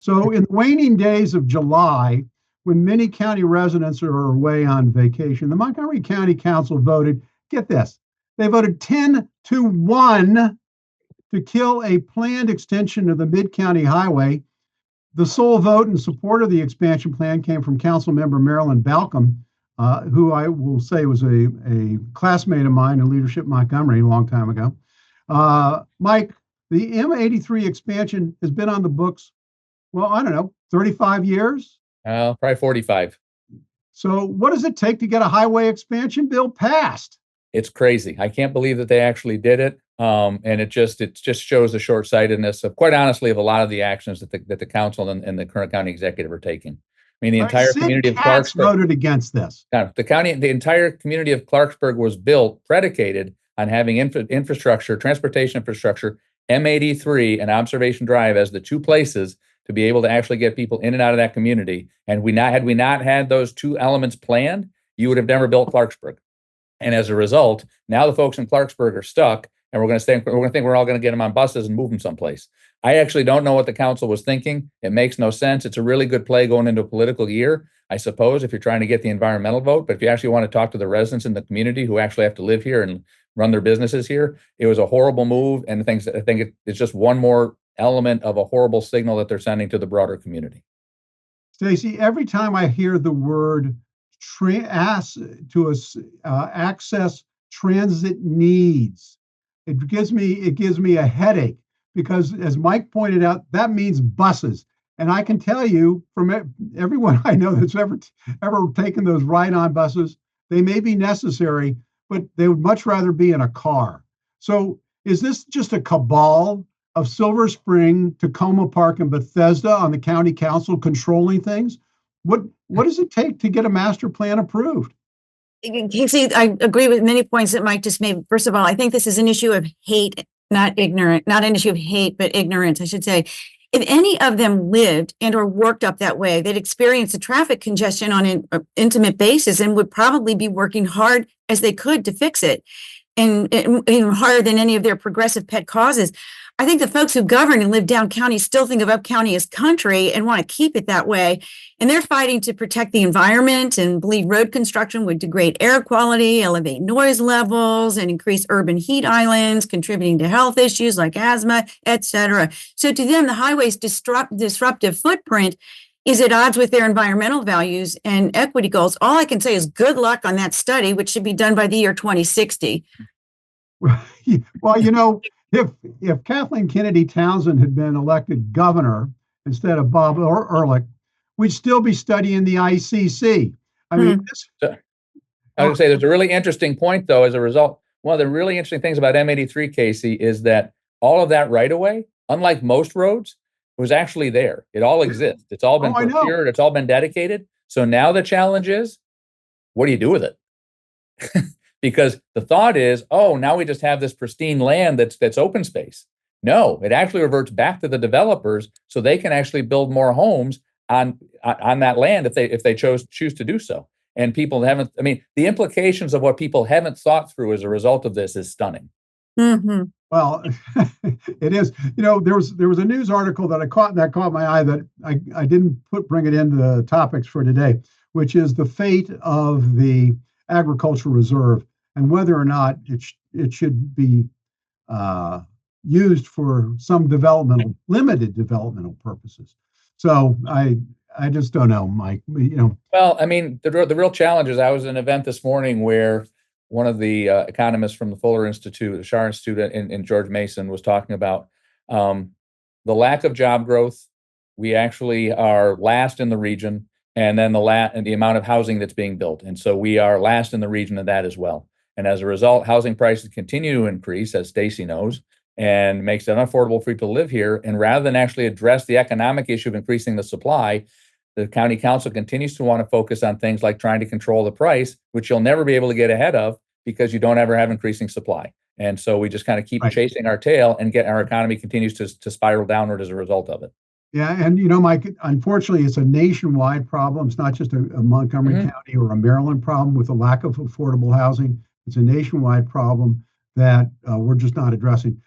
So in the waning days of July, when many county residents are away on vacation, the Montgomery County Council voted, get this, they voted 10-1 to kill a planned extension of the Midcounty Highway. The sole vote in support of the expansion plan came from Council Member Marilyn Balcom, who I will say was a classmate of mine in leadership Montgomery a long time ago. Mike, the M83 expansion has been on the books, well, I don't know, 35 years? Probably 45. So what does it take to get a highway expansion bill passed? It's crazy. I can't believe that they actually did it. And it just shows the short-sightedness of, quite honestly, of a lot of the actions that the council and the current county executive are taking. I mean, the entire community of Clarksburg voted against this. The entire community of Clarksburg was built, predicated on having infrastructure, transportation infrastructure, M83 and Observation Drive as the two places to be able to actually get people in and out of that community. And had we not had those two elements planned, you would have never built Clarksburg. And as a result, now the folks in Clarksburg are stuck, and we're going to think we're all going to get them on buses and move them someplace. I actually don't know what the council was thinking. It makes no sense. It's a really good play going into a political year, I suppose, if you're trying to get the environmental vote. But if you actually want to talk to the residents in the community who actually have to live here and run their businesses here, it was a horrible move. And I think it's just one more element of a horrible signal that they're sending to the broader community. Stacey, every time I hear the word access transit needs, it gives me a headache, because as Mike pointed out, that means buses. And I can tell you from everyone I know that's ever taken those ride-on buses, they may be necessary, but they would much rather be in a car. So is this just a cabal of Silver Spring, Tacoma Park, and Bethesda on the county council controlling things? What does it take to get a master plan approved? Casey, I agree with many points that Mike just made. First of all, I think this is an issue of hate, not an issue of hate, but ignorance, I should say. If any of them lived and or worked up that way, they'd experience the traffic congestion on an intimate basis and would probably be working hard as they could to fix it, and even harder than any of their progressive pet causes. I think the folks who govern and live down county still think of up county as country and want to keep it that way. And they're fighting to protect the environment and believe road construction would degrade air quality, elevate noise levels, and increase urban heat islands, contributing to health issues like asthma, etc. So to them, the highway's disruptive footprint is at odds with their environmental values and equity goals. All I can say is good luck on that study, which should be done by the year 2060. Well, if Kathleen Kennedy Townsend had been elected governor instead of Bob Ehrlich, we'd still be studying the ICC. I mean, I would say there's a really interesting point, though, as a result. One of the really interesting things about M83, Casey, is that all of that right away, unlike most roads, was actually there. It all exists. It's all been procured. It's all been dedicated. So now the challenge is, what do you do with it? Because the thought is, oh, now we just have this pristine land that's open space. No, it actually reverts back to the developers, so they can actually build more homes on that land if they choose to do so. And people haven't. I mean, the implications of what people haven't thought through as a result of this is stunning. Mm-hmm. Well, it is. There was a news article that caught my eye that I didn't bring it into the topics for today, which is the fate of the agricultural reserve and whether or not it should be used for some limited developmental purposes. So I just don't know, Mike. Well, I mean, the real challenge is I was at an event this morning where one of the economists from the Fuller Institute, the Schar Institute in George Mason, was talking about the lack of job growth. We actually are last in the region, and then the amount of housing that's being built. And so we are last in the region of that as well. And as a result, housing prices continue to increase, as Stacey knows, and makes it unaffordable for people to live here. And rather than actually address the economic issue of increasing the supply, the county council continues to want to focus on things like trying to control the price, which you'll never be able to get ahead of because you don't ever have increasing supply. And so we just kind of keep chasing our tail, and our economy continues to spiral downward as a result of it. Yeah, and Mike, unfortunately, it's a nationwide problem. It's not just a Montgomery County or a Maryland problem with a lack of affordable housing. It's a nationwide problem that we're just not addressing.